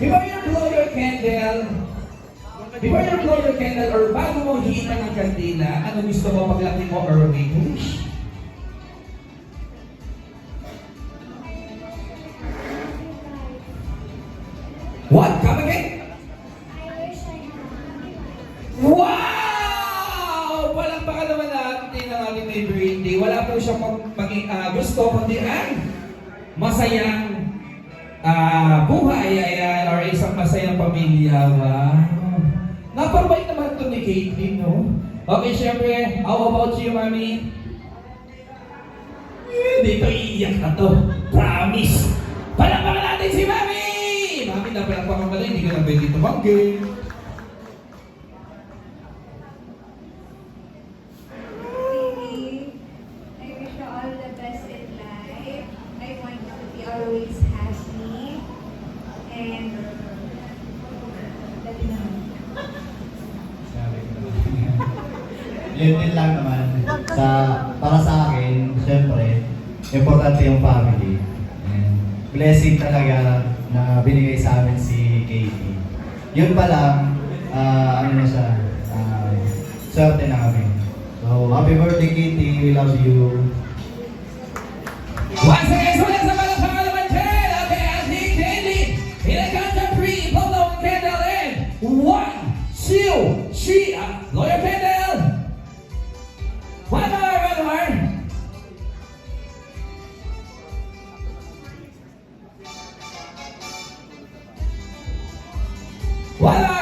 Before you blow your candle, before you blow your candle or bago mo hihitan ng kandila, ano gusto mo paglaki mo or make a wish? What? Come again? Wow! Walang baka naman natin ng ating may birthday. Wala po siya gusto kundi ang masayang buhay or isang masayang pamilya. Wow! Napabait naman ito ni Caitlyn, no? Okay, syempre, how about you, Mami? Hindi ko iiyak na to. Promise! Palakpakan natin si Mami! Mami, napalakpakan pala, hindi ka na pwede tumanggi. Always happy and Yun din lang naman. Para sa akin, syempre, importante yung family. And blessing talaga na binigay sa amin si Katie. Yun pa lang, ano na siya, swerte na kami. So, happy birthday Katie, we love you. Once again, so let's have a Parliament candle. Okay, as he candy. In a count of three, blow the candle in. 1, 2, 3. Blow your candle. One more. One more.